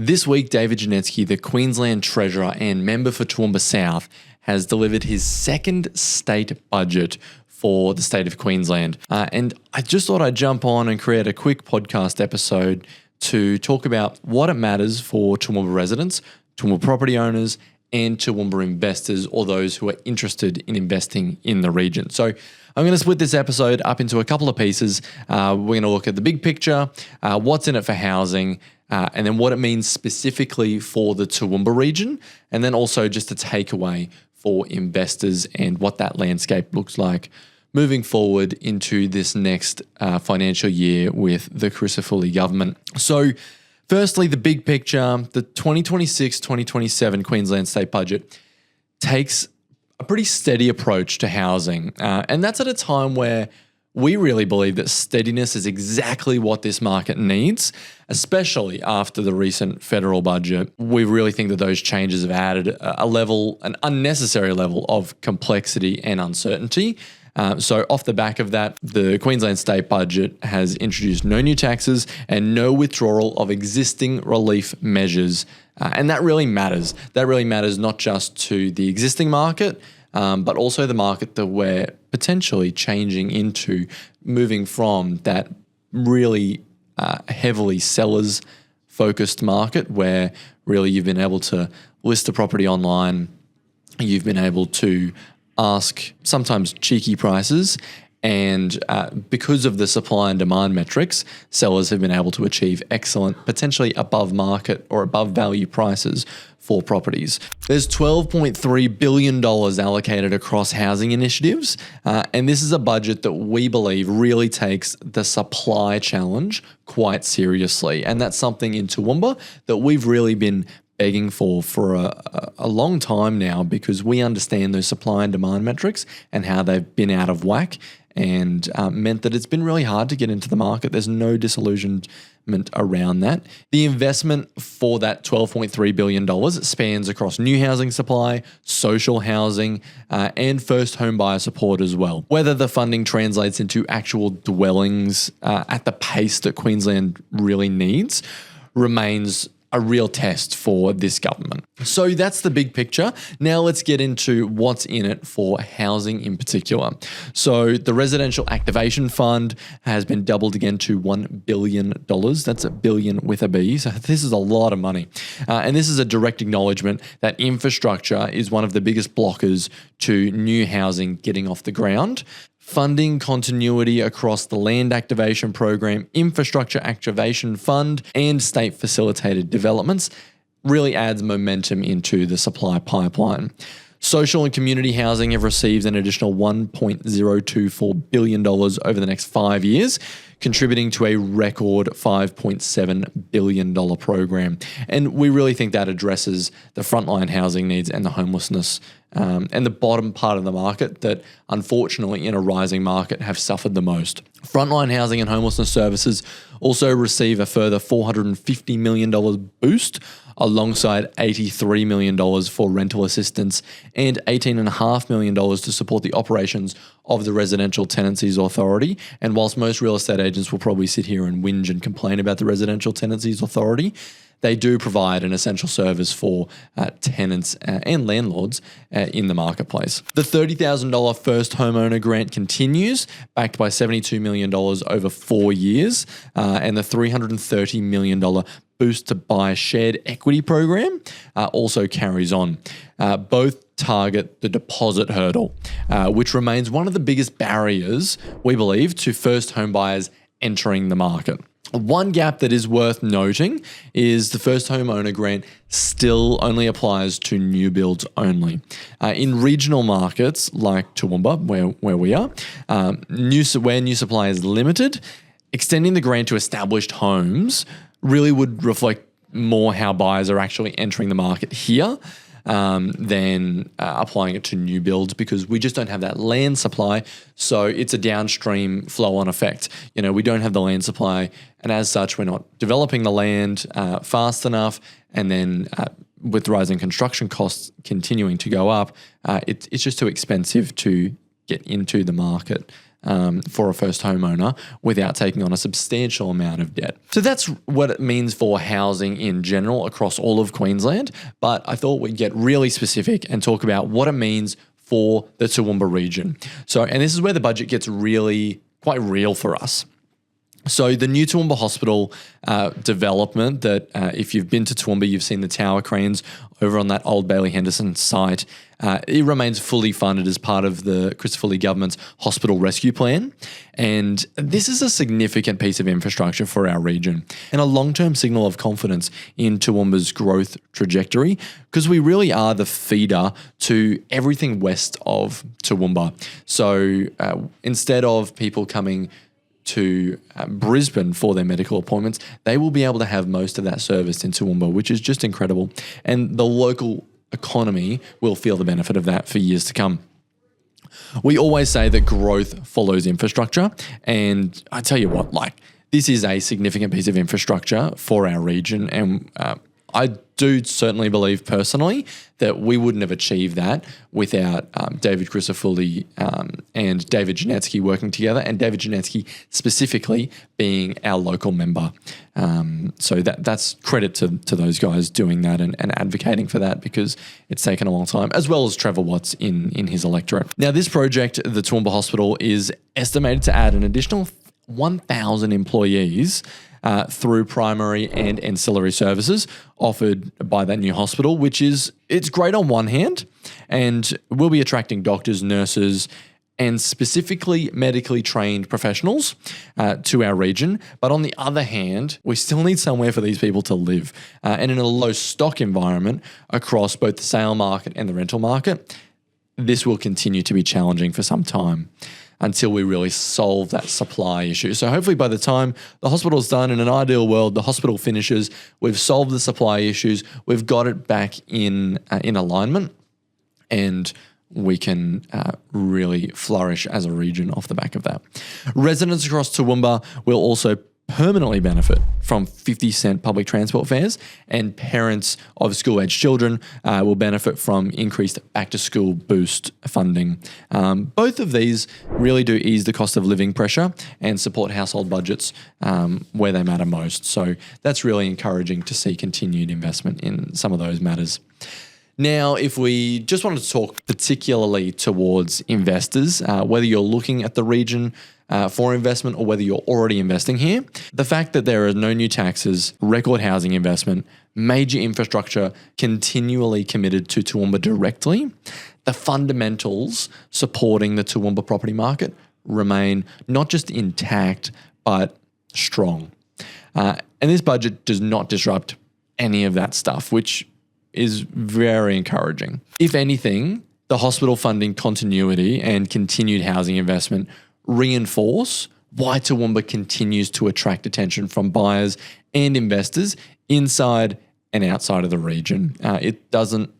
This week, David Janetzki, the Queensland Treasurer and member for Toowoomba South, has delivered his second state budget for the state of Queensland. And I just thought I'd jump on and create a quick podcast episode to talk about what it matters for Toowoomba residents, Toowoomba property owners, and Toowoomba investors, or those who are interested in investing in the region. So I'm going to split this episode up into a couple of pieces. We're going to look at the big picture, what's in it for housing, and then what it means specifically for the Toowoomba region, and then also just a takeaway for investors and what that landscape looks like moving forward into this next financial year with the Carlile government. So firstly, the big picture, the 2026-2027 Queensland State Budget takes a pretty steady approach to housing. And that's at a time where we really believe that steadiness is exactly what this market needs, especially after the recent federal budget. We really think that those changes have added an unnecessary level of complexity and uncertainty. So off the back of that, the Queensland State Budget has introduced no new taxes and no withdrawal of existing relief measures. And that really matters. That really matters not just to the existing market, but also the market that we're potentially changing into, moving from that really heavily sellers-focused market where really you've been able to list a property online, you've been able to ask sometimes cheeky prices, and because of the supply and demand metrics, sellers have been able to achieve excellent, potentially above market or above value prices for properties. There's $12.3 billion allocated across housing initiatives, and this is a budget that we believe really takes the supply challenge quite seriously. And that's something in Toowoomba that we've really been begging for a long time now, because we understand those supply and demand metrics and how they've been out of whack and meant that it's been really hard to get into the market. There's no disillusionment around that. The investment for that $12.3 billion spans across new housing supply, social housing, and first home buyer support as well. Whether the funding translates into actual dwellings at the pace that Queensland really needs remains a real test for this government. So that's the big picture. Now let's get into what's in it for housing in particular. So the Residential Activation Fund has been doubled again to $1 billion. That's a billion with a B. So this is a lot of money. And this is a direct acknowledgement that infrastructure is one of the biggest blockers to new housing getting off the ground. Funding continuity across the Land Activation Program, Infrastructure Activation Fund, and state facilitated developments really adds momentum into the supply pipeline. Social and community housing have received an additional $1.024 billion over the next 5 years, contributing to a record $5.7 billion program. And we really think that addresses the frontline housing needs and the homelessness and the bottom part of the market that, unfortunately, in a rising market, have suffered the most. Frontline housing and homelessness services also receive a further $450 million boost, alongside $83 million for rental assistance and $18.5 million to support the operations of the Residential Tenancies Authority. And whilst most real estate agents will probably sit here and whinge and complain about the Residential Tenancies Authority, they do provide an essential service for tenants and landlords in the marketplace. The $30,000 first homeowner grant continues, backed by $72 million over 4 years, and the $330 million boost to buy shared equity program also carries on. Both target the deposit hurdle, which remains one of the biggest barriers, we believe, to first home buyers entering the market. One gap that is worth noting is the first homeowner grant still only applies to new builds only. In regional markets like Toowoomba, where we are, where new supply is limited, extending the grant to established homes really would reflect more how buyers are actually entering the market here than applying it to new builds, because we just don't have that land supply. So it's a downstream flow-on effect. You know, we don't have the land supply, and as such, we're not developing the land fast enough. And then with rising construction costs continuing to go up, it's just too expensive to get into the market for a first homeowner without taking on a substantial amount of debt. So that's what it means for housing in general across all of Queensland. But I thought we'd get really specific and talk about what it means for the Toowoomba region. So, and this is where the budget gets really quite real for us. So the new Toowoomba Hospital development that if you've been to Toowoomba, you've seen the tower cranes over on that old Bailey Henderson site. It remains fully funded as part of the Christopher Lee government's hospital rescue plan. And this is a significant piece of infrastructure for our region and a long-term signal of confidence in Toowoomba's growth trajectory, because we really are the feeder to everything west of Toowoomba. So instead of people coming to Brisbane for their medical appointments, they will be able to have most of that service in Toowoomba, which is just incredible. And the local economy will feel the benefit of that for years to come. We always say that growth follows infrastructure. And I tell you what, this is a significant piece of infrastructure for our region. And I do certainly believe personally that we wouldn't have achieved that without David Crisafulli and David Janetzki working together, and David Janetzki specifically being our local member. So that's credit to those guys doing that and advocating for that, because it's taken a long time, as well as Trevor Watts in his electorate. Now, this project, the Toowoomba Hospital, is estimated to add an additional 1,000 employees through primary and ancillary services offered by that new hospital, it's great on one hand, and we'll be attracting doctors, nurses, and specifically medically trained professionals to our region. But on the other hand, we still need somewhere for these people to live. And in a low stock environment across both the sale market and the rental market, this will continue to be challenging for some time, until we really solve that supply issue. So hopefully by the time the hospital's done, in an ideal world, the hospital finishes, we've solved the supply issues, we've got it back in alignment, and we can really flourish as a region off the back of that. Residents across Toowoomba will also permanently benefit from 50-cent public transport fares, and parents of school-aged children will benefit from increased back-to-school boost funding. Both of these really do ease the cost of living pressure and support household budgets where they matter most. So that's really encouraging to see continued investment in some of those matters. Now, if we just wanted to talk particularly towards investors, whether you're looking at the region for investment or whether you're already investing here, the fact that there are no new taxes, record housing investment, major infrastructure continually committed to Toowoomba directly, the fundamentals supporting the Toowoomba property market remain not just intact, but strong. And this budget does not disrupt any of that stuff, which is very encouraging. If anything, the hospital funding continuity and continued housing investment reinforce why Toowoomba continues to attract attention from buyers and investors inside and outside of the region.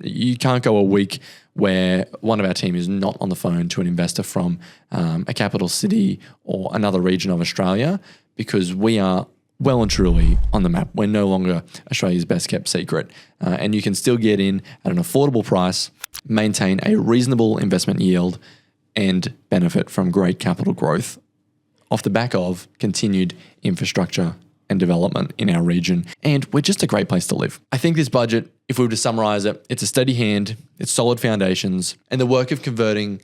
You can't go a week where one of our team is not on the phone to an investor from a capital city or another region of Australia, because we are well and truly on the map. We're no longer Australia's best kept secret. And you can still get in at an affordable price, maintain a reasonable investment yield, and benefit from great capital growth off the back of continued infrastructure and development in our region. And we're just a great place to live. I think this budget, if we were to summarize it, it's a steady hand, it's solid foundations, and the work of converting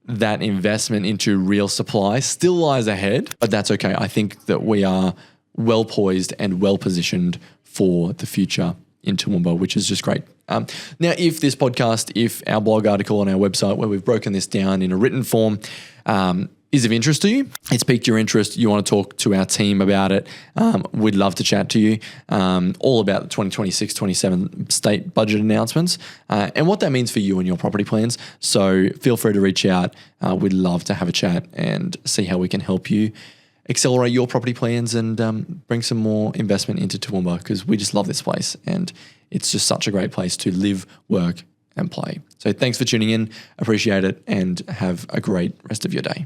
that investment into real supply still lies ahead, but that's okay. I think that we are well poised and well positioned for the future in Toowoomba, which is just great. Now, if this podcast, if our blog article on our website where we've broken this down in a written form is of interest to you, it's piqued your interest, you want to talk to our team about it, we'd love to chat to you all about the 2026-27 state budget announcements and what that means for you and your property plans. So feel free to reach out. We'd love to have a chat and see how we can help you accelerate your property plans and bring some more investment into Toowoomba, because we just love this place and it's just such a great place to live, work and play. So thanks for tuning in. Appreciate it and have a great rest of your day.